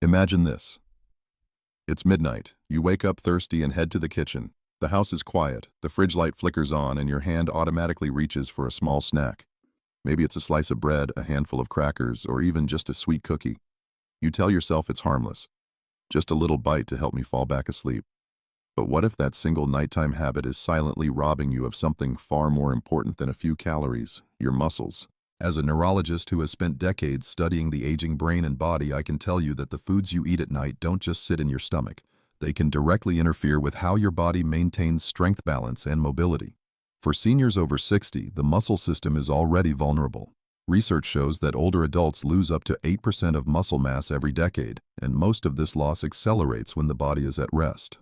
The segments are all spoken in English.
Imagine this. It's midnight. You wake up thirsty and head to the kitchen. The house is quiet, the fridge light flickers on, and your hand automatically reaches for a small snack. Maybe it's a slice of bread, a handful of crackers, or even just a sweet cookie. You tell yourself it's harmless. Just a little bite to help me fall back asleep. But what if that single nighttime habit is silently robbing you of something far more important than a few calories, your muscles? As a neurologist who has spent decades studying the aging brain and body, I can tell you that the foods you eat at night don't just sit in your stomach. They can directly interfere with how your body maintains strength balance and mobility. For seniors over 60, the muscle system is already vulnerable. Research shows that older adults lose up to 8% of muscle mass every decade, and most of this loss accelerates when the body is at rest.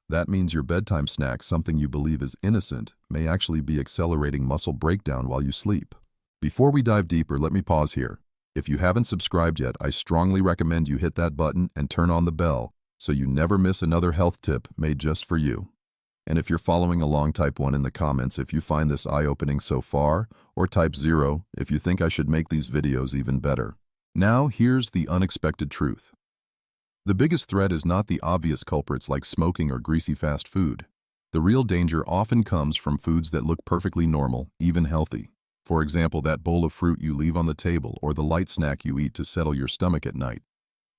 That means your bedtime snack, something you believe is innocent, may actually be accelerating muscle breakdown while you sleep. Before we dive deeper, let me pause here. If you haven't subscribed yet, I strongly recommend you hit that button and turn on the bell so you never miss another health tip made just for you. And if you're following along, type 1 in the comments if you find this eye-opening so far, or type 0 if you think I should make these videos even better. Now, here's the unexpected truth. The biggest threat is not the obvious culprits like smoking or greasy fast food. The real danger often comes from foods that look perfectly normal, even healthy. For example, that bowl of fruit you leave on the table or the light snack you eat to settle your stomach at night.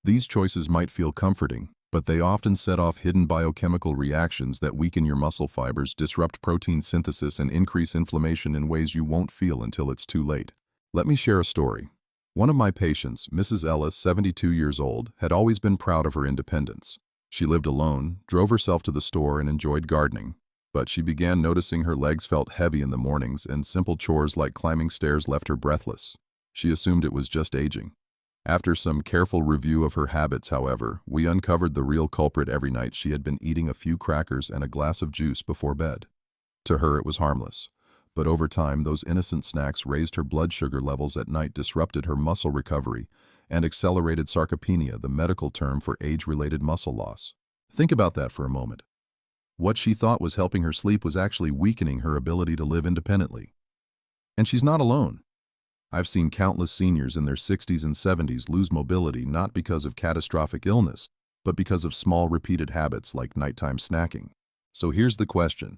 These choices might feel comforting, but they often set off hidden biochemical reactions that weaken your muscle fibers, disrupt protein synthesis, and increase inflammation in ways you won't feel until it's too late. Let me share a story. One of my patients, Mrs. Ellis, 72 years old, had always been proud of her independence. She lived alone, drove herself to the store, and enjoyed gardening. But she began noticing her legs felt heavy in the mornings, and simple chores like climbing stairs left her breathless. She assumed it was just aging. After some careful review of her habits, however, we uncovered the real culprit. Every night she had been eating a few crackers and a glass of juice before bed. To her it was harmless. But over time, those innocent snacks raised her blood sugar levels at night, disrupted her muscle recovery, and accelerated sarcopenia, the medical term for age-related muscle loss. Think about that for a moment. What she thought was helping her sleep was actually weakening her ability to live independently. And she's not alone. I've seen countless seniors in their 60s and 70s lose mobility not because of catastrophic illness, but because of small repeated habits like nighttime snacking. So here's the question.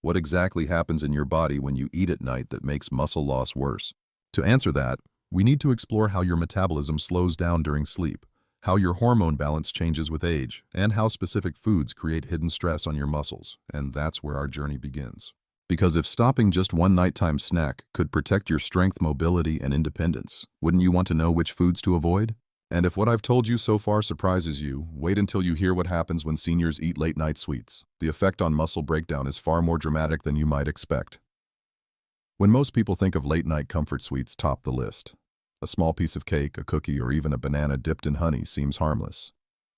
What exactly happens in your body when you eat at night that makes muscle loss worse? To answer that, we need to explore how your metabolism slows down during sleep, how your hormone balance changes with age, and how specific foods create hidden stress on your muscles. And that's where our journey begins. Because if stopping just one nighttime snack could protect your strength, mobility, and independence, wouldn't you want to know which foods to avoid? And if what I've told you so far surprises you, wait until you hear what happens when seniors eat late-night sweets. The effect on muscle breakdown is far more dramatic than you might expect. When most people think of late-night comfort sweets, top the list. A small piece of cake, a cookie, or even a banana dipped in honey seems harmless.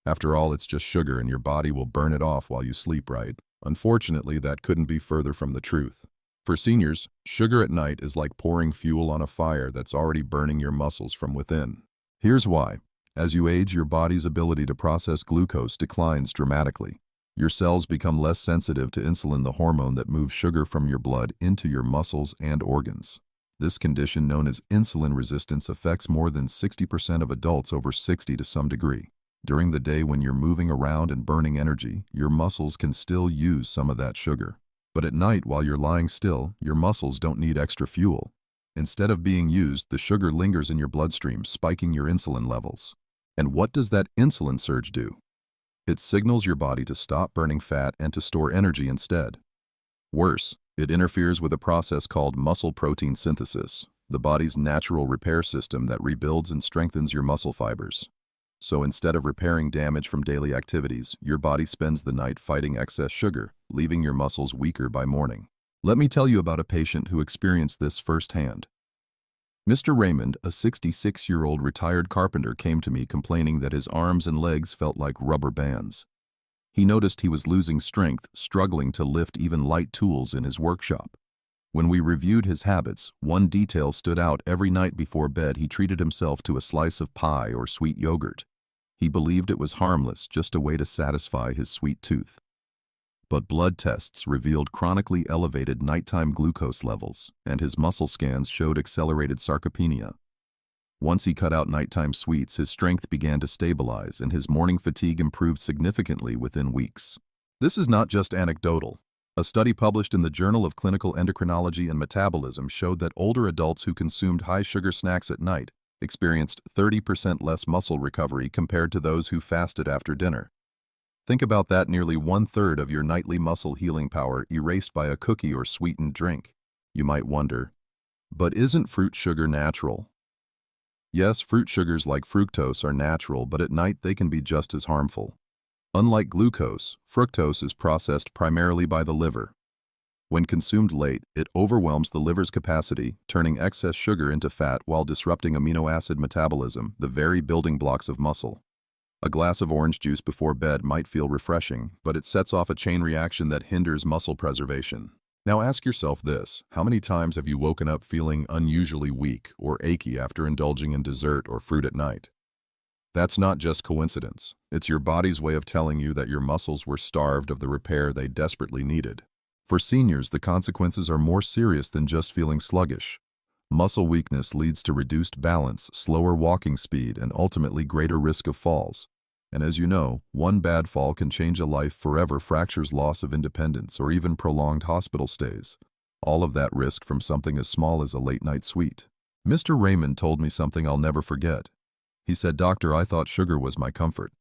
After all, it's just sugar and your body will burn it off while you sleep, right? Unfortunately, that couldn't be further from the truth. For seniors, sugar at night is like pouring fuel on a fire that's already burning your muscles from within. Here's why. As you age, your body's ability to process glucose declines dramatically. Your cells become less sensitive to insulin, the hormone that moves sugar from your blood into your muscles and organs. This condition, known as insulin resistance, affects more than 60% of adults over 60 to some degree. During the day when you're moving around and burning energy, your muscles can still use some of that sugar. But at night, while you're lying still, your muscles don't need extra fuel. Instead of being used, the sugar lingers in your bloodstream, spiking your insulin levels. And what does that insulin surge do? It signals your body to stop burning fat and to store energy instead. Worse, it interferes with a process called muscle protein synthesis, the body's natural repair system that rebuilds and strengthens your muscle fibers. So instead of repairing damage from daily activities, your body spends the night fighting excess sugar, leaving your muscles weaker by morning. Let me tell you about a patient who experienced this firsthand. Mr. Raymond, a 66-year-old retired carpenter, came to me complaining that his arms and legs felt like rubber bands. He noticed he was losing strength, struggling to lift even light tools in his workshop. When we reviewed his habits, one detail stood out. Every night before bed, he treated himself to a slice of pie or sweet yogurt. He believed it was harmless, just a way to satisfy his sweet tooth. But blood tests revealed chronically elevated nighttime glucose levels, and his muscle scans showed accelerated sarcopenia. Once he cut out nighttime sweets, his strength began to stabilize and his morning fatigue improved significantly within weeks. This is not just anecdotal. A study published in the Journal of Clinical Endocrinology and Metabolism showed that older adults who consumed high-sugar snacks at night experienced 30% less muscle recovery compared to those who fasted after dinner. Think about that, nearly one-third of your nightly muscle healing power erased by a cookie or sweetened drink. You might wonder, but isn't fruit sugar natural? Yes, fruit sugars like fructose are natural, but at night they can be just as harmful. Unlike glucose, fructose is processed primarily by the liver. When consumed late, it overwhelms the liver's capacity, turning excess sugar into fat while disrupting amino acid metabolism, the very building blocks of muscle. A glass of orange juice before bed might feel refreshing, but it sets off a chain reaction that hinders muscle preservation. Now ask yourself this: how many times have you woken up feeling unusually weak or achy after indulging in dessert or fruit at night? That's not just coincidence. It's your body's way of telling you that your muscles were starved of the repair they desperately needed. For seniors, the consequences are more serious than just feeling sluggish. Muscle weakness leads to reduced balance, slower walking speed, and ultimately greater risk of falls. And as you know, one bad fall can change a life forever: fractures, loss of independence, or even prolonged hospital stays. All of that risk from something as small as a late-night sweet. Mr. Raymond told me something I'll never forget. He said, "Doctor, I thought sugar was my comfort,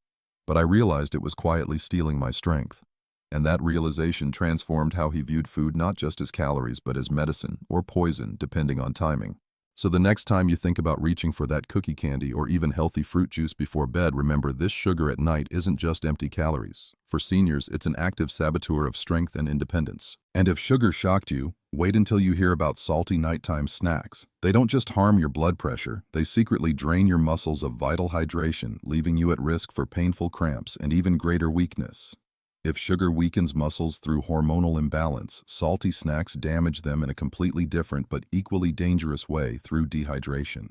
but I realized it was quietly stealing my strength." And that realization transformed how he viewed food, not just as calories, but as medicine or poison, depending on timing. So the next time you think about reaching for that cookie candy or even healthy fruit juice before bed, remember, this sugar at night isn't just empty calories. For seniors, it's an active saboteur of strength and independence. And if sugar shocked you, wait until you hear about salty nighttime snacks. They don't just harm your blood pressure, they secretly drain your muscles of vital hydration, leaving you at risk for painful cramps and even greater weakness. If sugar weakens muscles through hormonal imbalance, salty snacks damage them in a completely different but equally dangerous way: through dehydration.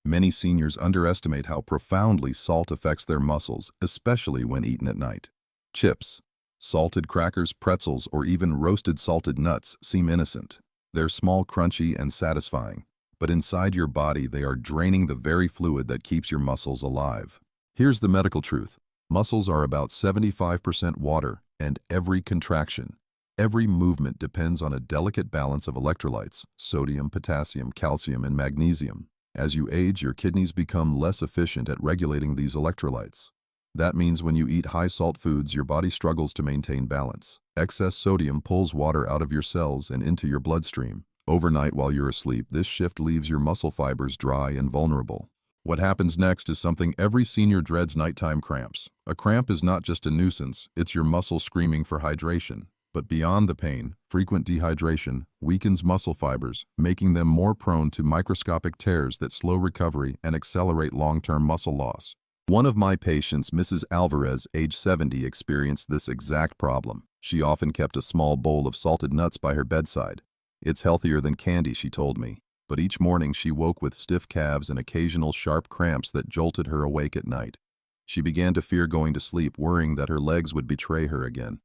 Many seniors underestimate how profoundly salt affects their muscles, especially when eaten at night. Chips, salted crackers, pretzels, or even roasted salted nuts seem innocent. They're small, crunchy, and satisfying, but inside your body they are draining the very fluid that keeps your muscles alive. Here's the medical truth. Muscles are about 75% water, and every contraction, every movement depends on a delicate balance of electrolytes: sodium, potassium, calcium, and magnesium. As you age, your kidneys become less efficient at regulating these electrolytes. That means when you eat high-salt foods, your body struggles to maintain balance. Excess sodium pulls water out of your cells and into your bloodstream. Overnight, while you're asleep, this shift leaves your muscle fibers dry and vulnerable. What happens next is something every senior dreads: nighttime cramps. A cramp is not just a nuisance, it's your muscle screaming for hydration. But beyond the pain, frequent dehydration weakens muscle fibers, making them more prone to microscopic tears that slow recovery and accelerate long-term muscle loss. One of my patients, Mrs. Alvarez, age 70, experienced this exact problem. She often kept a small bowl of salted nuts by her bedside. "It's healthier than candy," she told me. But each morning she woke with stiff calves and occasional sharp cramps that jolted her awake at night. She began to fear going to sleep, worrying that her legs would betray her again.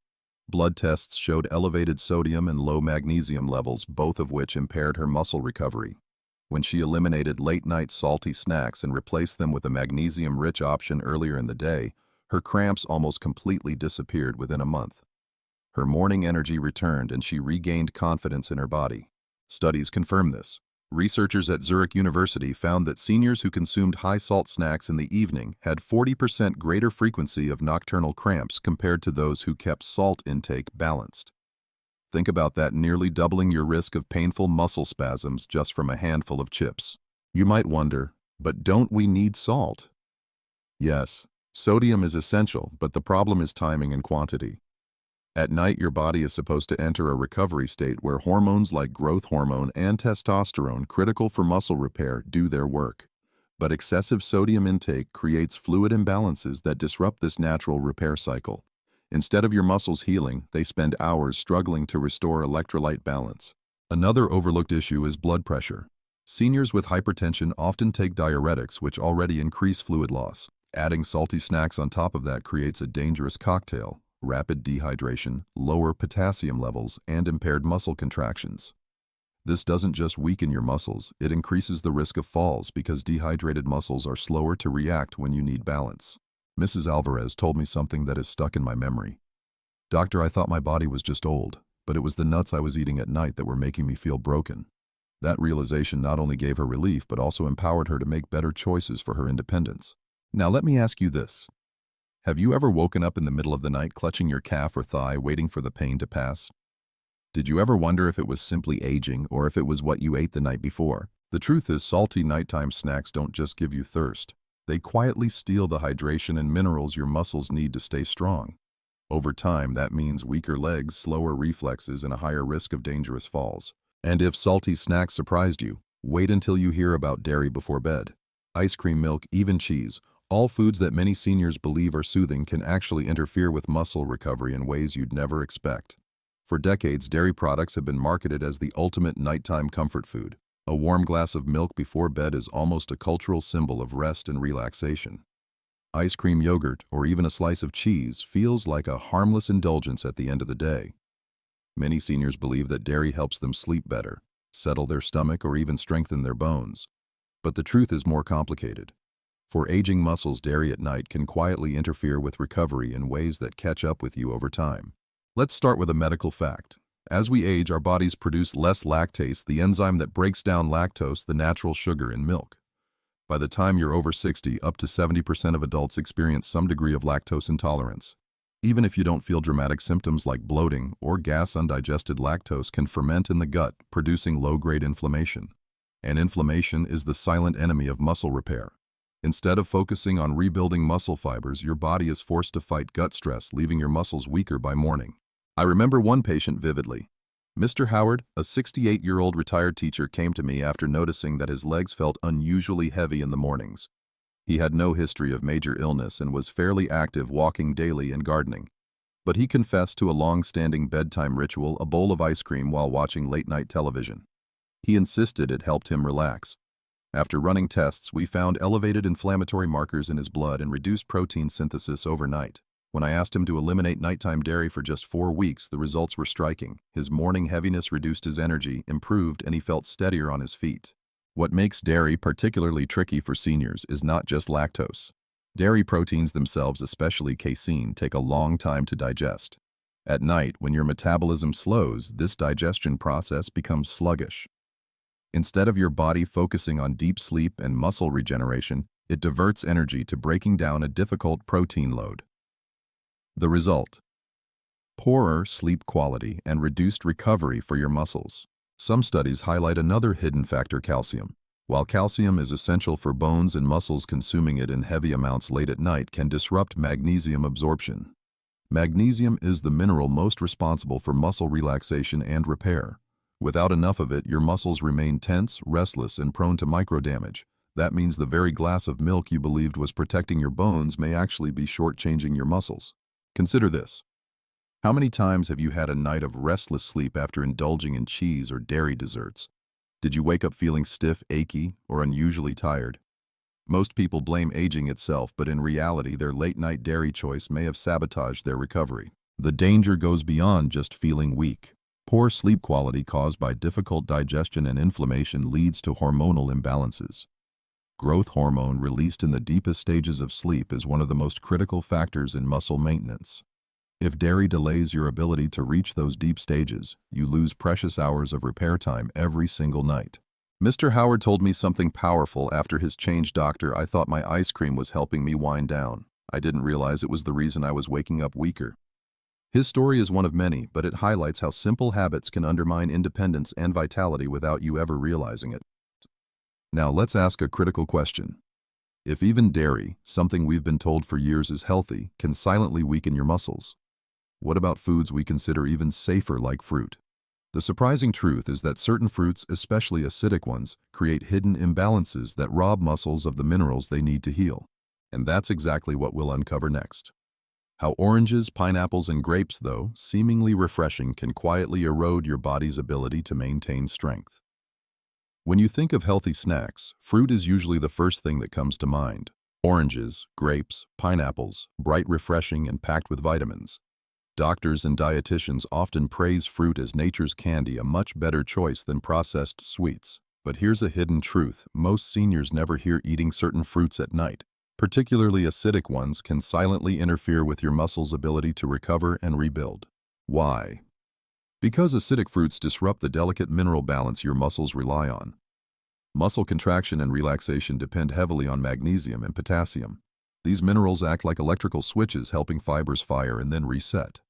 Blood tests showed elevated sodium and low magnesium levels, both of which impaired her muscle recovery. When she eliminated late-night salty snacks and replaced them with a magnesium-rich option earlier in the day, her cramps almost completely disappeared within a month. Her morning energy returned and she regained confidence in her body. Studies confirm this. Researchers at Zurich University found that seniors who consumed high-salt snacks in the evening had 40% greater frequency of nocturnal cramps compared to those who kept salt intake balanced. Think about that, nearly doubling your risk of painful muscle spasms just from a handful of chips. You might wonder, but don't we need salt? Yes, sodium is essential, but the problem is timing and quantity. At night, your body is supposed to enter a recovery state where hormones like growth hormone and testosterone, critical for muscle repair, do their work. But excessive sodium intake creates fluid imbalances that disrupt this natural repair cycle. Instead of your muscles healing, they spend hours struggling to restore electrolyte balance. Another overlooked issue is blood pressure. Seniors with hypertension often take diuretics, which already increase fluid loss. Adding salty snacks on top of that creates a dangerous cocktail: rapid dehydration, lower potassium levels, and impaired muscle contractions. This doesn't just weaken your muscles, it increases the risk of falls because dehydrated muscles are slower to react when you need balance. Mrs. Alvarez told me something that is stuck in my memory. "Doctor, I thought my body was just old, but it was the nuts I was eating at night that were making me feel broken." That realization not only gave her relief, but also empowered her to make better choices for her independence. Now let me ask you this. Have you ever woken up in the middle of the night clutching your calf or thigh, waiting for the pain to pass? Did you ever wonder if it was simply aging or if it was what you ate the night before? The truth is, salty nighttime snacks don't just give you thirst. They quietly steal the hydration and minerals your muscles need to stay strong. Over time, that means weaker legs, slower reflexes, and a higher risk of dangerous falls. And if salty snacks surprised you, wait until you hear about dairy before bed. Ice cream, milk, even cheese, all foods that many seniors believe are soothing can actually interfere with muscle recovery in ways you'd never expect. For decades, dairy products have been marketed as the ultimate nighttime comfort food. A warm glass of milk before bed is almost a cultural symbol of rest and relaxation. Ice cream, yogurt, or even a slice of cheese feels like a harmless indulgence at the end of the day. Many seniors believe that dairy helps them sleep better, settle their stomach, or even strengthen their bones. But the truth is more complicated. For aging muscles, dairy at night can quietly interfere with recovery in ways that catch up with you over time. Let's start with a medical fact. As we age, our bodies produce less lactase, the enzyme that breaks down lactose, the natural sugar in milk. By the time you're over 60, up to 70% of adults experience some degree of lactose intolerance. Even if you don't feel dramatic symptoms like bloating or gas, undigested lactose can ferment in the gut, producing low-grade inflammation. And inflammation is the silent enemy of muscle repair. Instead of focusing on rebuilding muscle fibers, your body is forced to fight gut stress, leaving your muscles weaker by morning. I remember one patient vividly. Mr. Howard, a 68-year-old retired teacher, came to me after noticing that his legs felt unusually heavy in the mornings. He had no history of major illness and was fairly active, walking daily and gardening. But he confessed to a long-standing bedtime ritual, a bowl of ice cream while watching late-night television. He insisted it helped him relax. After running tests, we found elevated inflammatory markers in his blood and reduced protein synthesis overnight. When I asked him to eliminate nighttime dairy for just 4 weeks, the results were striking. His morning heaviness reduced, his energy improved, and he felt steadier on his feet. What makes dairy particularly tricky for seniors is not just lactose. Dairy proteins themselves, especially casein, take a long time to digest. At night, when your metabolism slows, this digestion process becomes sluggish. Instead of your body focusing on deep sleep and muscle regeneration, it diverts energy to breaking down a difficult protein load. The result: poorer sleep quality and reduced recovery for your muscles. Some studies highlight another hidden factor: calcium. While calcium is essential for bones and muscles, consuming it in heavy amounts late at night can disrupt magnesium absorption. Magnesium is the mineral most responsible for muscle relaxation and repair. Without enough of it, your muscles remain tense, restless, and prone to microdamage. That means the very glass of milk you believed was protecting your bones may actually be shortchanging your muscles. Consider this. How many times have you had a night of restless sleep after indulging in cheese or dairy desserts? Did you wake up feeling stiff, achy, or unusually tired? Most people blame aging itself, but in reality, their late-night dairy choice may have sabotaged their recovery. The danger goes beyond just feeling weak. Poor sleep quality caused by difficult digestion and inflammation leads to hormonal imbalances. Growth hormone, released in the deepest stages of sleep, is one of the most critical factors in muscle maintenance. If dairy delays your ability to reach those deep stages, you lose precious hours of repair time every single night. Mr. Howard told me something powerful after his change. "Doctor, I thought my ice cream was helping me wind down. I didn't realize it was the reason I was waking up weaker." His story is one of many, but it highlights how simple habits can undermine independence and vitality without you ever realizing it. Now let's ask a critical question. If even dairy, something we've been told for years is healthy, can silently weaken your muscles, what about foods we consider even safer, like fruit? The surprising truth is that certain fruits, especially acidic ones, create hidden imbalances that rob muscles of the minerals they need to heal. And that's exactly what we'll uncover next. How oranges, pineapples, and grapes, though seemingly refreshing, can quietly erode your body's ability to maintain strength. When you think of healthy snacks, fruit is usually the first thing that comes to mind. Oranges, grapes, pineapples, bright, refreshing, and packed with vitamins. Doctors and dietitians often praise fruit as nature's candy, a much better choice than processed sweets. But here's a hidden truth: most seniors never hear eating certain fruits at night. Particularly acidic ones can silently interfere with your muscles' ability to recover and rebuild. Why? Because acidic fruits disrupt the delicate mineral balance your muscles rely on. Muscle contraction and relaxation depend heavily on magnesium and potassium. These minerals act like electrical switches, helping fibers fire and then reset.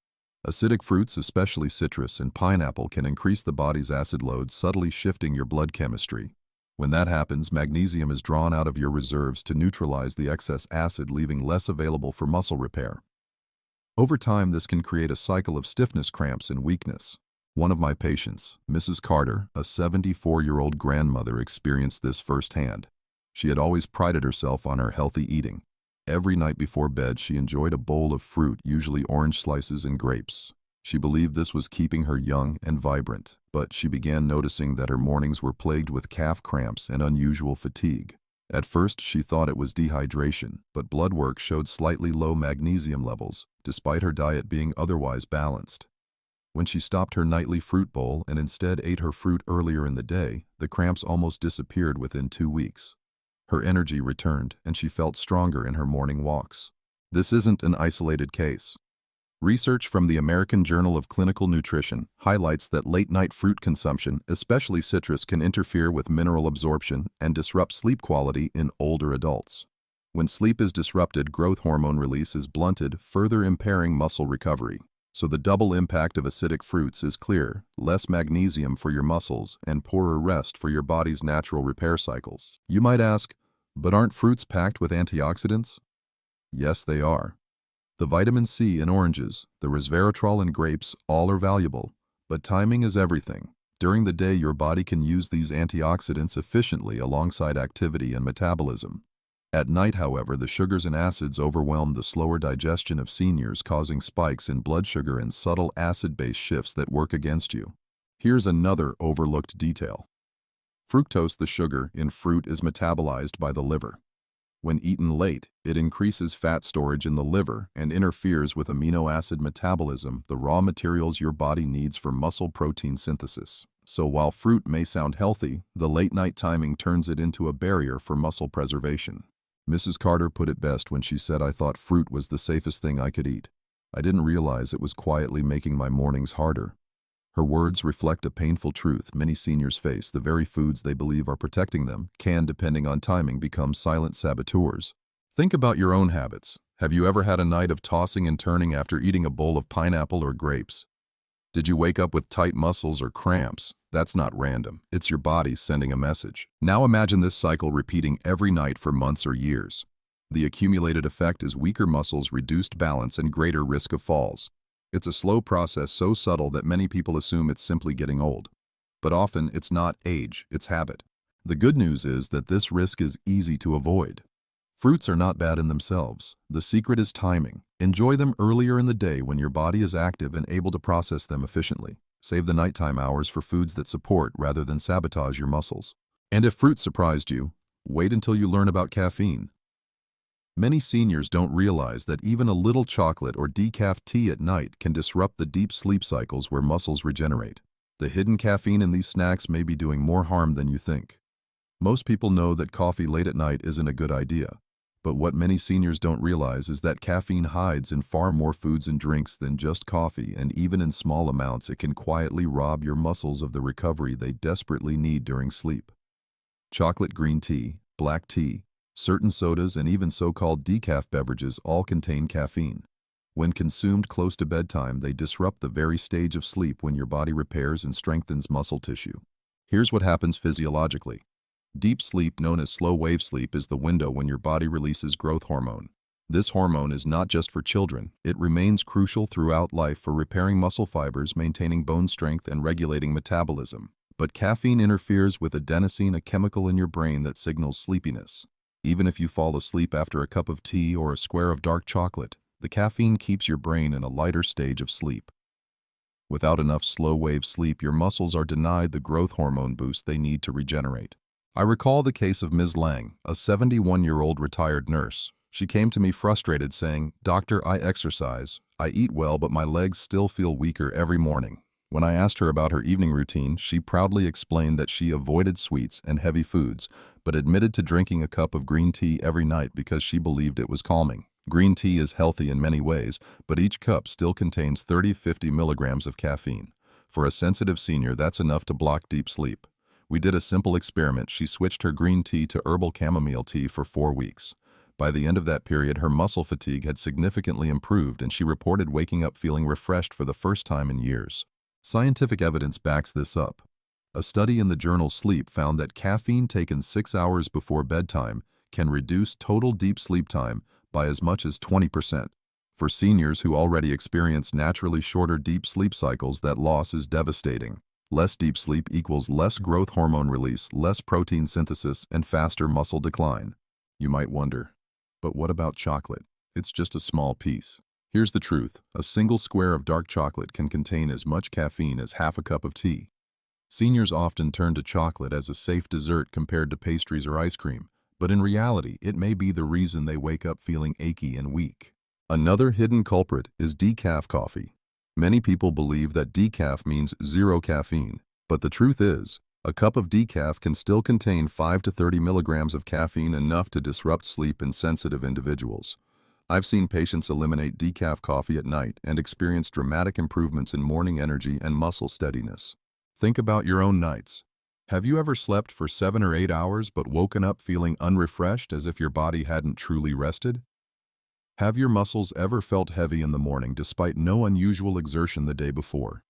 Acidic fruits, especially citrus and pineapple, can increase the body's acid load, subtly shifting your blood chemistry. When that happens, magnesium is drawn out of your reserves to neutralize the excess acid, leaving less available for muscle repair. Over time, this can create a cycle of stiffness, cramps, and weakness. One of my patients, Mrs. Carter, a 74-year-old grandmother, experienced this firsthand. She had always prided herself on her healthy eating. Every night before bed, she enjoyed a bowl of fruit, usually orange slices and grapes. She believed this was keeping her young and vibrant, but she began noticing that her mornings were plagued with calf cramps and unusual fatigue. At first, she thought it was dehydration, but blood work showed slightly low magnesium levels, despite her diet being otherwise balanced. When she stopped her nightly fruit bowl and instead ate her fruit earlier in the day, the cramps almost disappeared within 2 weeks. Her energy returned, and she felt stronger in her morning walks. This isn't an isolated case. Research from the American Journal of Clinical Nutrition highlights that late-night fruit consumption, especially citrus, can interfere with mineral absorption and disrupt sleep quality in older adults. When sleep is disrupted, growth hormone release is blunted, further impairing muscle recovery. So the double impact of acidic fruits is clear: less magnesium for your muscles and poorer rest for your body's natural repair cycles. You might ask, but aren't fruits packed with antioxidants? Yes, they are. The vitamin C in oranges, the resveratrol in grapes, all are valuable, but timing is everything. During the day, your body can use these antioxidants efficiently alongside activity and metabolism. At night, however, the sugars and acids overwhelm the slower digestion of seniors, causing spikes in blood sugar and subtle acid-base shifts that work against you. Here's another overlooked detail. Fructose, the sugar in fruit, is metabolized by the liver. When eaten late, it increases fat storage in the liver and interferes with amino acid metabolism, the raw materials your body needs for muscle protein synthesis. So while fruit may sound healthy, the late-night timing turns it into a barrier for muscle preservation. Mrs. Carter put it best when she said, "I thought fruit was the safest thing I could eat. I didn't realize it was quietly making my mornings harder." Her words reflect a painful truth many seniors face. The very foods they believe are protecting them can, depending on timing, become silent saboteurs. Think about your own habits. Have you ever had a night of tossing and turning after eating a bowl of pineapple or grapes? Did you wake up with tight muscles or cramps? That's not random. It's your body sending a message. Now imagine this cycle repeating every night for months or years. The accumulated effect is weaker muscles, reduced balance, and greater risk of falls. It's a slow process, so subtle that many people assume it's simply getting old. But often it's not age, it's habit. The good news is that this risk is easy to avoid. Fruits are not bad in themselves. The secret is timing. Enjoy them earlier in the day when your body is active and able to process them efficiently. Save the nighttime hours for foods that support rather than sabotage your muscles. And if fruit surprised you, wait until you learn about caffeine. Many seniors don't realize that even a little chocolate or decaf tea at night can disrupt the deep sleep cycles where muscles regenerate. The hidden caffeine in these snacks may be doing more harm than you think. Most people know that coffee late at night isn't a good idea. But what many seniors don't realize is that caffeine hides in far more foods and drinks than just coffee, and even in small amounts it can quietly rob your muscles of the recovery they desperately need during sleep. Chocolate, green tea, black tea, certain sodas, and even so-called decaf beverages all contain caffeine. When consumed close to bedtime, they disrupt the very stage of sleep when your body repairs and strengthens muscle tissue. Here's what happens physiologically. Deep sleep, known as slow-wave sleep, is the window when your body releases growth hormone. This hormone is not just for children. It remains crucial throughout life for repairing muscle fibers, maintaining bone strength, and regulating metabolism. But caffeine interferes with adenosine, a chemical in your brain that signals sleepiness. Even if you fall asleep after a cup of tea or a square of dark chocolate, the caffeine keeps your brain in a lighter stage of sleep. Without enough slow-wave sleep, your muscles are denied the growth hormone boost they need to regenerate. I recall the case of Ms. Lang, a 71-year-old retired nurse. She came to me frustrated, saying, "Doctor, I exercise. I eat well, but my legs still feel weaker every morning. When I asked her about her evening routine, she proudly explained that she avoided sweets and heavy foods, but admitted to drinking a cup of green tea every night because she believed it was calming. Green tea is healthy in many ways, but each cup still contains 30–50 milligrams of caffeine. For a sensitive senior, that's enough to block deep sleep. We did a simple experiment. She switched her green tea to herbal chamomile tea for 4 weeks. By the end of that period, her muscle fatigue had significantly improved, and she reported waking up feeling refreshed for the first time in years. Scientific evidence backs this up. A study in the journal Sleep found that caffeine taken 6 hours before bedtime can reduce total deep sleep time by as much as 20%. For seniors who already experience naturally shorter deep sleep cycles, that loss is devastating. Less deep sleep equals less growth hormone release, less protein synthesis, and faster muscle decline. You might wonder, but what about chocolate? It's just a small piece. Here's the truth. A single square of dark chocolate can contain as much caffeine as half a cup of tea. Seniors often turn to chocolate as a safe dessert compared to pastries or ice cream, but in reality, it may be the reason they wake up feeling achy and weak. Another hidden culprit is decaf coffee. Many people believe that decaf means zero caffeine, but the truth is, a cup of decaf can still contain 5 to 30 milligrams of caffeine, enough to disrupt sleep in sensitive individuals. I've seen patients eliminate decaf coffee at night and experience dramatic improvements in morning energy and muscle steadiness. Think about your own nights. Have you ever slept for 7 or 8 hours but woken up feeling unrefreshed, as if your body hadn't truly rested? Have your muscles ever felt heavy in the morning despite no unusual exertion the day before?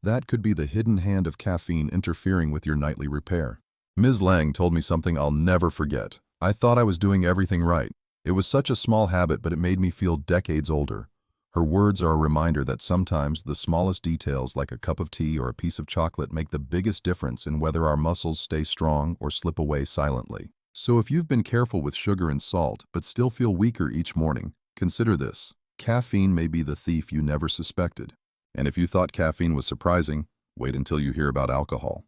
That could be the hidden hand of caffeine interfering with your nightly repair. Ms. Lang told me something I'll never forget. I thought I was doing everything right. It was such a small habit, but it made me feel decades older. Her words are a reminder that sometimes the smallest details, like a cup of tea or a piece of chocolate, make the biggest difference in whether our muscles stay strong or slip away silently. So if you've been careful with sugar and salt but still feel weaker each morning, consider this. Caffeine may be the thief you never suspected. And if you thought caffeine was surprising, wait until you hear about alcohol.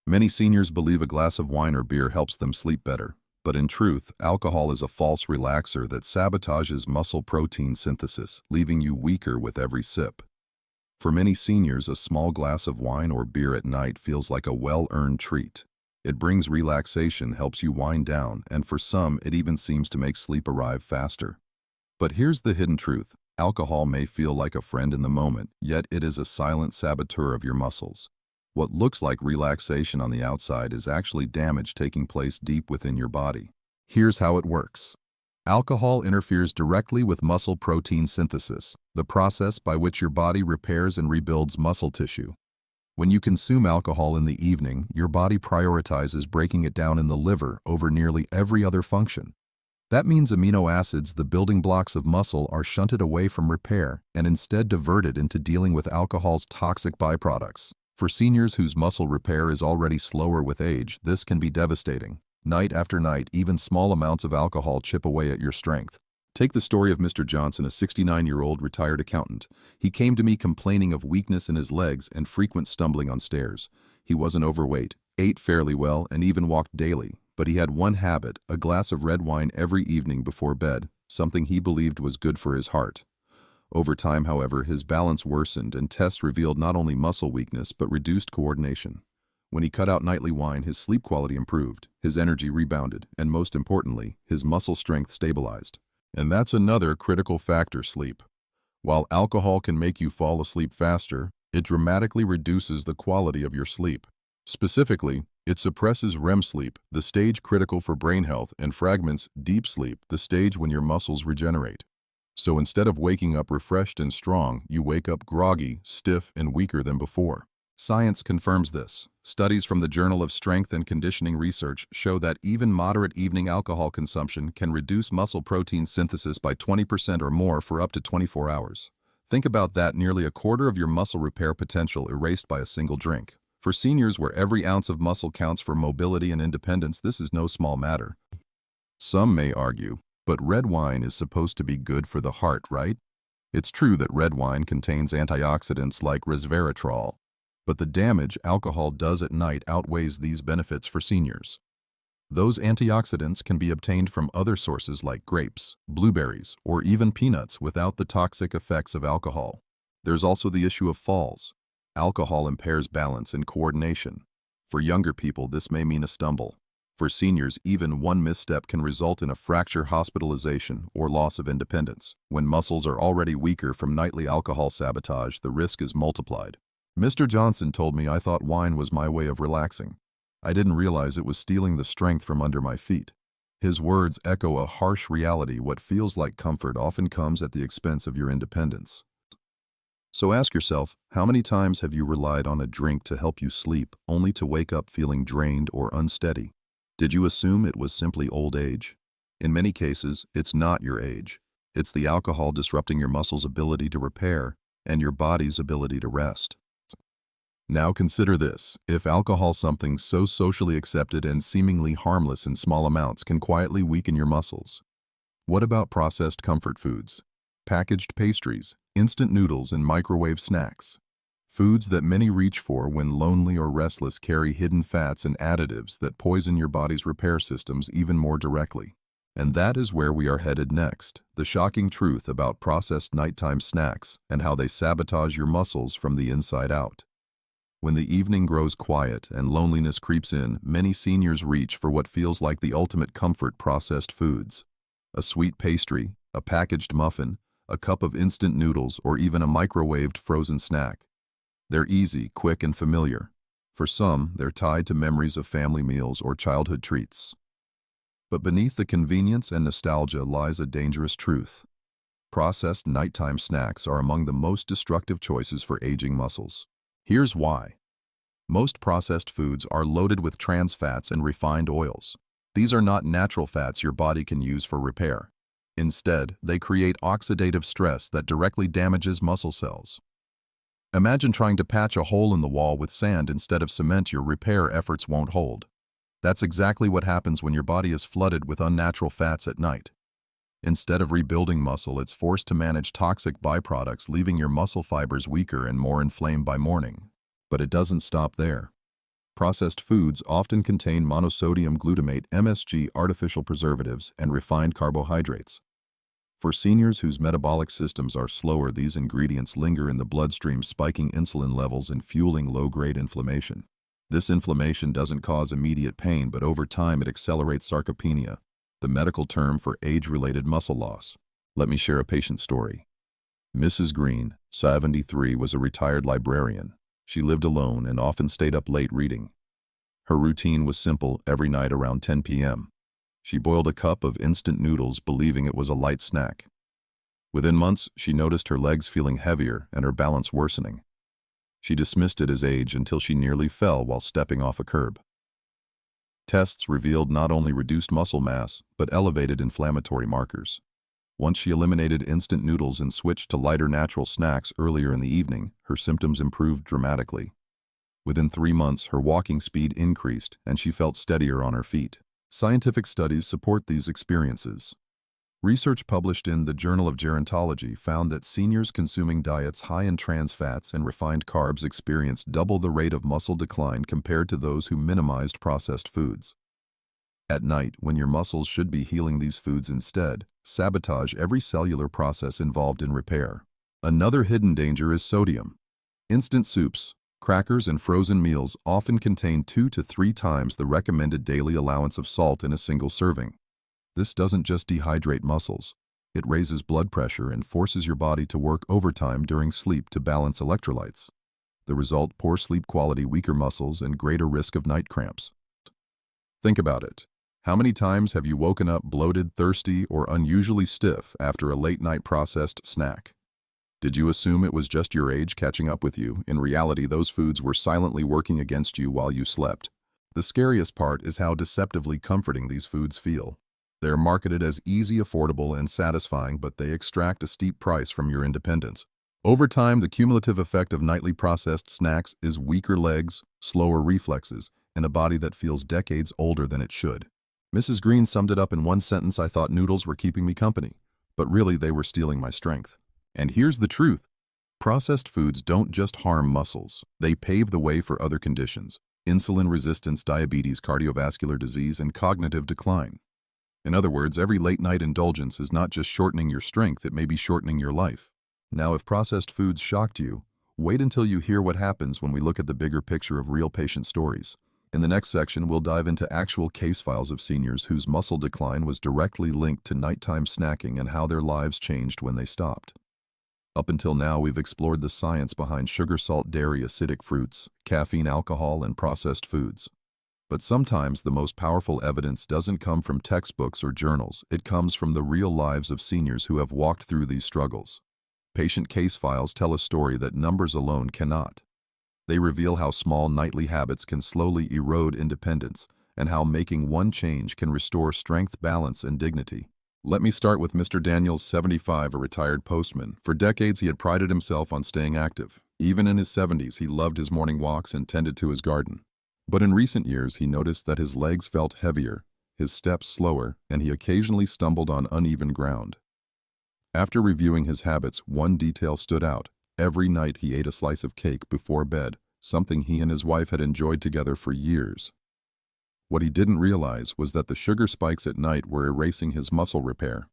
Many seniors believe a glass of wine or beer helps them sleep better, but in truth, alcohol is a false relaxer that sabotages muscle protein synthesis, leaving you weaker with every sip. For many seniors, a small glass of wine or beer at night feels like a well-earned treat. It brings relaxation, helps you wind down, and for some, it even seems to make sleep arrive faster. But here's the hidden truth. Alcohol may feel like a friend in the moment, yet it is a silent saboteur of your muscles. What looks like relaxation on the outside is actually damage taking place deep within your body. Here's how it works. Alcohol interferes directly with muscle protein synthesis, the process by which your body repairs and rebuilds muscle tissue. When you consume alcohol in the evening, your body prioritizes breaking it down in the liver over nearly every other function. That means amino acids, the building blocks of muscle, are shunted away from repair and instead diverted into dealing with alcohol's toxic byproducts. For seniors whose muscle repair is already slower with age, this can be devastating. Night after night, even small amounts of alcohol chip away at your strength. Take the story of Mr. Johnson, a 69-year-old retired accountant. He came to me complaining of weakness in his legs and frequent stumbling on stairs. He wasn't overweight, ate fairly well, and even walked daily. But he had one habit: a glass of red wine every evening before bed, something he believed was good for his heart. Over time, however, his balance worsened, and tests revealed not only muscle weakness but reduced coordination. When he cut out nightly wine, his sleep quality improved, his energy rebounded, and most importantly, his muscle strength stabilized. And that's another critical factor: sleep. While alcohol can make you fall asleep faster, it dramatically reduces the quality of your sleep. Specifically, it suppresses REM sleep, the stage critical for brain health, and fragments deep sleep, the stage when your muscles regenerate. So instead of waking up refreshed and strong, you wake up groggy, stiff, and weaker than before. Science confirms this. Studies from the Journal of Strength and Conditioning Research show that even moderate evening alcohol consumption can reduce muscle protein synthesis by 20% or more for up to 24 hours. Think about that: nearly a quarter of your muscle repair potential erased by a single drink. For seniors, where every ounce of muscle counts for mobility and independence, this is no small matter. Some may argue, but red wine is supposed to be good for the heart, right? It's true that red wine contains antioxidants like resveratrol, but the damage alcohol does at night outweighs these benefits for seniors. Those antioxidants can be obtained from other sources like grapes, blueberries, or even peanuts without the toxic effects of alcohol. There's also the issue of falls. Alcohol impairs balance and coordination. For younger people, this may mean a stumble. For seniors, even one misstep can result in a fracture, hospitalization, or loss of independence. When muscles are already weaker from nightly alcohol sabotage, the risk is multiplied. Mr. Johnson told me I thought wine was my way of relaxing. I didn't realize it was stealing the strength from under my feet. His words echo a harsh reality. What feels like comfort often comes at the expense of your independence. So ask yourself, how many times have you relied on a drink to help you sleep, only to wake up feeling drained or unsteady? Did you assume it was simply old age? In many cases, it's not your age. It's the alcohol disrupting your muscles' ability to repair and your body's ability to rest. Now consider this. If alcohol, something so socially accepted and seemingly harmless in small amounts, can quietly weaken your muscles, what about processed comfort foods? Packaged pastries, instant noodles, and microwave snacks. Foods that many reach for when lonely or restless carry hidden fats and additives that poison your body's repair systems even more directly. And that is where we are headed next, the shocking truth about processed nighttime snacks and how they sabotage your muscles from the inside out. When the evening grows quiet and loneliness creeps in, many seniors reach for what feels like the ultimate comfort: processed foods. A sweet pastry, a packaged muffin, a cup of instant noodles, or even a microwaved frozen snack. They're easy, quick, and familiar. For some, they're tied to memories of family meals or childhood treats. But beneath the convenience and nostalgia lies a dangerous truth. Processed nighttime snacks are among the most destructive choices for aging muscles. Here's why. Most processed foods are loaded with trans fats and refined oils. These are not natural fats your body can use for repair. Instead, they create oxidative stress that directly damages muscle cells. Imagine trying to patch a hole in the wall with sand instead of cement. Your repair efforts won't hold. That's exactly what happens when your body is flooded with unnatural fats at night. Instead of rebuilding muscle, it's forced to manage toxic byproducts, leaving your muscle fibers weaker and more inflamed by morning. But it doesn't stop there. Processed foods often contain monosodium glutamate (MSG), artificial preservatives, and refined carbohydrates. For seniors whose metabolic systems are slower, these ingredients linger in the bloodstream, spiking insulin levels and fueling low-grade inflammation. This inflammation doesn't cause immediate pain, but over time it accelerates sarcopenia, the medical term for age-related muscle loss. Let me share a patient story. Mrs. Green, 73, was a retired librarian. She lived alone and often stayed up late reading. Her routine was simple: every night around 10 p.m. she boiled a cup of instant noodles, believing it was a light snack. Within months, she noticed her legs feeling heavier and her balance worsening. She dismissed it as age until she nearly fell while stepping off a curb. Tests revealed not only reduced muscle mass, but elevated inflammatory markers. Once she eliminated instant noodles and switched to lighter natural snacks earlier in the evening, her symptoms improved dramatically. Within 3 months, her walking speed increased and she felt steadier on her feet. Scientific studies support these experiences. Research published in the Journal of Gerontology found that seniors consuming diets high in trans fats and refined carbs experienced double the rate of muscle decline compared to those who minimized processed foods. At night, when your muscles should be healing, these foods instead sabotage every cellular process involved in repair. Another hidden danger is sodium. Instant soups, crackers, and frozen meals often contain 2 to 3 times the recommended daily allowance of salt in a single serving. This doesn't just dehydrate muscles. It raises blood pressure and forces your body to work overtime during sleep to balance electrolytes. The result: poor sleep quality, weaker muscles, and greater risk of night cramps. Think about it. How many times have you woken up bloated, thirsty, or unusually stiff after a late-night processed snack? Did you assume it was just your age catching up with you? In reality, those foods were silently working against you while you slept. The scariest part is how deceptively comforting these foods feel. They're marketed as easy, affordable, and satisfying, but they extract a steep price from your independence. Over time, the cumulative effect of nightly processed snacks is weaker legs, slower reflexes, and a body that feels decades older than it should. Mrs. Green summed it up in one sentence: "I thought noodles were keeping me company, but really they were stealing my strength." And here's the truth. Processed foods don't just harm muscles. They pave the way for other conditions. insulin resistance, diabetes, cardiovascular disease, and cognitive decline. In other words, every late-night indulgence is not just shortening your strength, it may be shortening your life. Now, if processed foods shocked you, wait until you hear what happens when we look at the bigger picture of real patient stories. In the next section, we'll dive into actual case files of seniors whose muscle decline was directly linked to nighttime snacking and how their lives changed when they stopped. Up until now, we've explored the science behind sugar, salt, dairy, acidic fruits, caffeine, alcohol, and processed foods. But sometimes the most powerful evidence doesn't come from textbooks or journals. It comes from the real lives of seniors who have walked through these struggles. Patient case files tell a story that numbers alone cannot. They reveal how small nightly habits can slowly erode independence and how making one change can restore strength, balance, and dignity. Let me start with Mr. Daniels, 75, a retired postman. For decades, he had prided himself on staying active. Even in his 70s, he loved his morning walks and tended to his garden. But in recent years, he noticed that his legs felt heavier, his steps slower, and he occasionally stumbled on uneven ground. After reviewing his habits, one detail stood out. Every night he ate a slice of cake before bed, something he and his wife had enjoyed together for years. What he didn't realize was that the sugar spikes at night were erasing his muscle repair.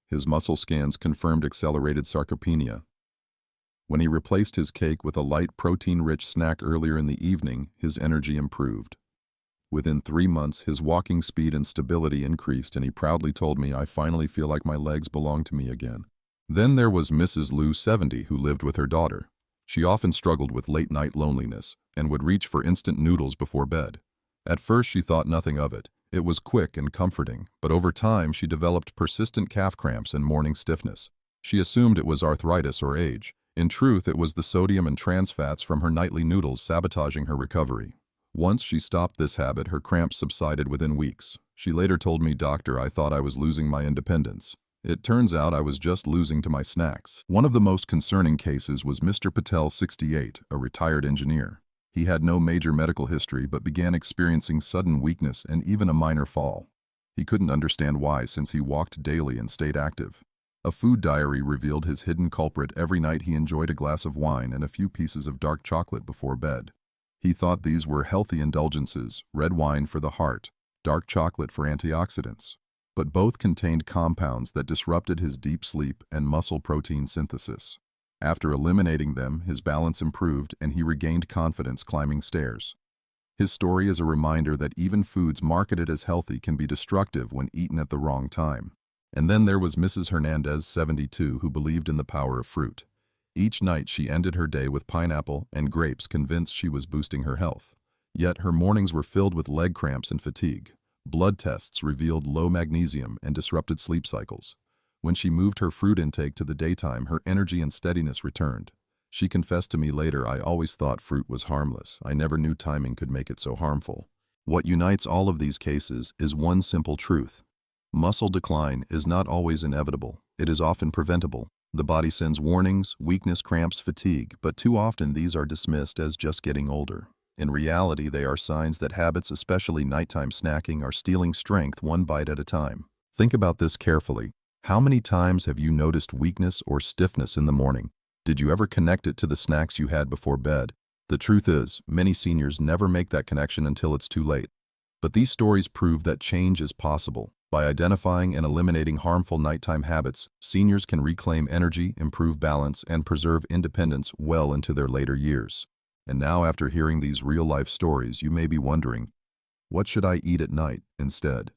His muscle scans confirmed accelerated sarcopenia. When he replaced his cake with a light protein-rich snack earlier in the evening, his energy improved. Within 3 months, his walking speed and stability increased, and he proudly told me, "I finally feel like my legs belong to me again." Then there was Mrs. Lou, 70, who lived with her daughter. She often struggled with late-night loneliness and would reach for instant noodles before bed. At first, she thought nothing of it. It was quick and comforting, but over time, she developed persistent calf cramps and morning stiffness. She assumed it was arthritis or age. In truth, it was the sodium and trans fats from her nightly noodles sabotaging her recovery. Once she stopped this habit, her cramps subsided within weeks. She later told me, "Doctor, I thought I was losing my independence. It turns out I was just losing to my snacks." One of the most concerning cases was Mr. Patel, 68, a retired engineer. He had no major medical history but began experiencing sudden weakness and even a minor fall. He couldn't understand why, since he walked daily and stayed active. A food diary revealed his hidden culprit. Every night he enjoyed a glass of wine and a few pieces of dark chocolate before bed. He thought these were healthy indulgences, red wine for the heart, dark chocolate for antioxidants. But both contained compounds that disrupted his deep sleep and muscle protein synthesis. After eliminating them, his balance improved and he regained confidence climbing stairs. His story is a reminder that even foods marketed as healthy can be destructive when eaten at the wrong time. And then there was Mrs. Hernandez, 72, who believed in the power of fruit. Each night she ended her day with pineapple and grapes, convinced she was boosting her health. Yet her mornings were filled with leg cramps and fatigue. Blood tests revealed low magnesium and disrupted sleep cycles. When she moved her fruit intake to the daytime, her energy and steadiness returned. She confessed to me later, "I always thought fruit was harmless. I never knew timing could make it so harmful." What unites all of these cases is one simple truth. Muscle decline is not always inevitable. It is often preventable. The body sends warnings, weakness, cramps, fatigue, but too often these are dismissed as just getting older. In reality, they are signs that habits, especially nighttime snacking, are stealing strength one bite at a time. Think about this carefully. How many times have you noticed weakness or stiffness in the morning? Did you ever connect it to the snacks you had before bed? The truth is, many seniors never make that connection until it's too late. But these stories prove that change is possible. By identifying and eliminating harmful nighttime habits, seniors can reclaim energy, improve balance, and preserve independence well into their later years. And now, after hearing these real-life stories, you may be wondering, what should I eat at night instead?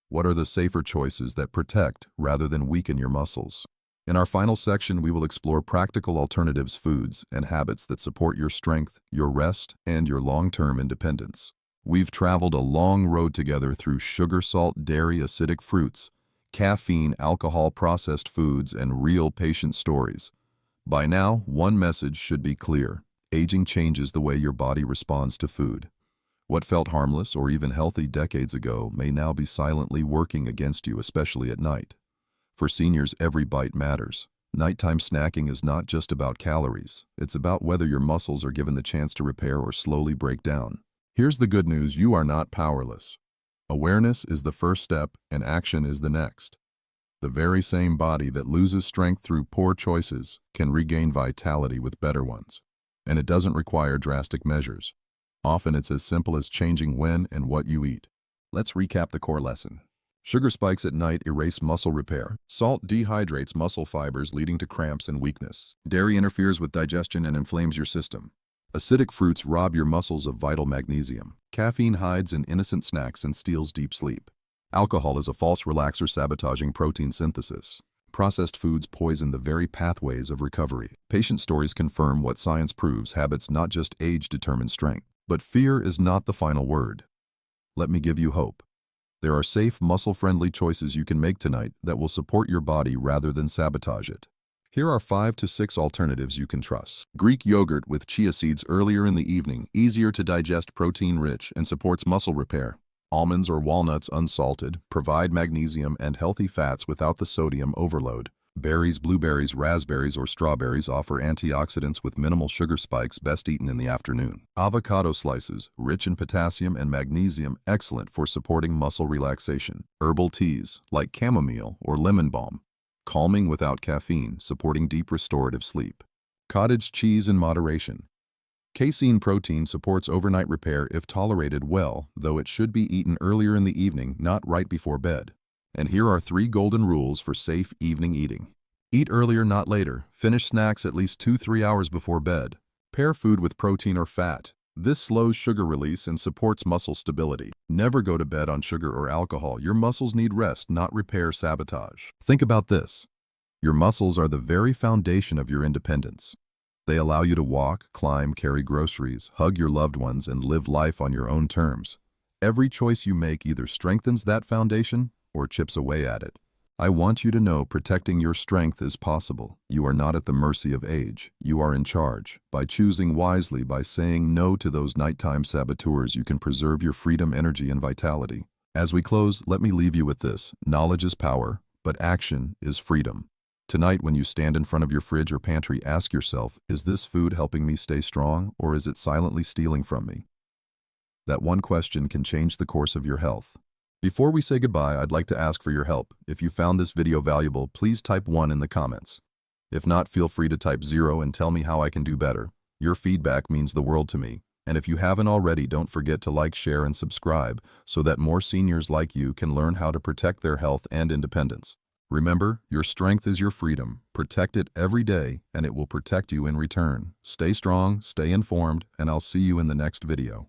What are the safer choices that protect rather than weaken your muscles? In our final section, we will explore practical alternatives, foods, and habits that support your strength, your rest, and your long-term independence. We've traveled a long road together through sugar, salt, dairy, acidic fruits, caffeine, alcohol, processed foods, and real patient stories. By now, one message should be clear. Aging changes the way your body responds to food. What felt harmless or even healthy decades ago may now be silently working against you, especially at night. For seniors, every bite matters. Nighttime snacking is not just about calories. It's about whether your muscles are given the chance to repair or slowly break down. Here's the good news: you are not powerless. Awareness is the first step, and action is the next. The very same body that loses strength through poor choices can regain vitality with better ones. And it doesn't require drastic measures. Often it's as simple as changing when and what you eat. Let's recap the core lesson. Sugar spikes at night erase muscle repair. Salt dehydrates muscle fibers, leading to cramps and weakness. Dairy interferes with digestion and inflames your system. Acidic fruits rob your muscles of vital magnesium. Caffeine hides in innocent snacks and steals deep sleep. Alcohol is a false relaxer sabotaging protein synthesis. Processed foods poison the very pathways of recovery. Patient stories confirm what science proves: habits, not just age, determine strength. But fear is not the final word. Let me give you hope. There are safe, muscle-friendly choices you can make tonight that will support your body rather than sabotage it. Here are 5 to 6 alternatives you can trust. Greek yogurt with chia seeds earlier in the evening, easier to digest, protein-rich, and supports muscle repair. Almonds or walnuts unsalted, provide magnesium and healthy fats without the sodium overload. Berries, blueberries, raspberries, or strawberries offer antioxidants with minimal sugar spikes, best eaten in the afternoon. Avocado slices, rich in potassium and magnesium, excellent for supporting muscle relaxation. Herbal teas, like chamomile or lemon balm, calming without caffeine, supporting deep restorative sleep. Cottage cheese in moderation. Casein protein supports overnight repair if tolerated well, though it should be eaten earlier in the evening, not right before bed. And here are 3 golden rules for safe evening eating. Eat earlier, not later. Finish snacks at least 2-3 hours before bed. Pair food with protein or fat. This slows sugar release and supports muscle stability. Never go to bed on sugar or alcohol. Your muscles need rest, not repair sabotage. Think about this. Your muscles are the very foundation of your independence. They allow you to walk, climb, carry groceries, hug your loved ones, and live life on your own terms. Every choice you make either strengthens that foundation or chips away at it. I want you to know protecting your strength is possible. You are not at the mercy of age. You are in charge. By choosing wisely, by saying no to those nighttime saboteurs, you can preserve your freedom, energy, and vitality. As we close, let me leave you with this. Knowledge is power, but action is freedom. Tonight, when you stand in front of your fridge or pantry, ask yourself, is this food helping me stay strong, or is it silently stealing from me? That one question can change the course of your health. Before we say goodbye, I'd like to ask for your help. If you found this video valuable, please type 1 in the comments. If not, feel free to type 0 and tell me how I can do better. Your feedback means the world to me. And if you haven't already, don't forget to like, share, and subscribe so that more seniors like you can learn how to protect their health and independence. Remember, your strength is your freedom. Protect it every day, and it will protect you in return. Stay strong, stay informed, and I'll see you in the next video.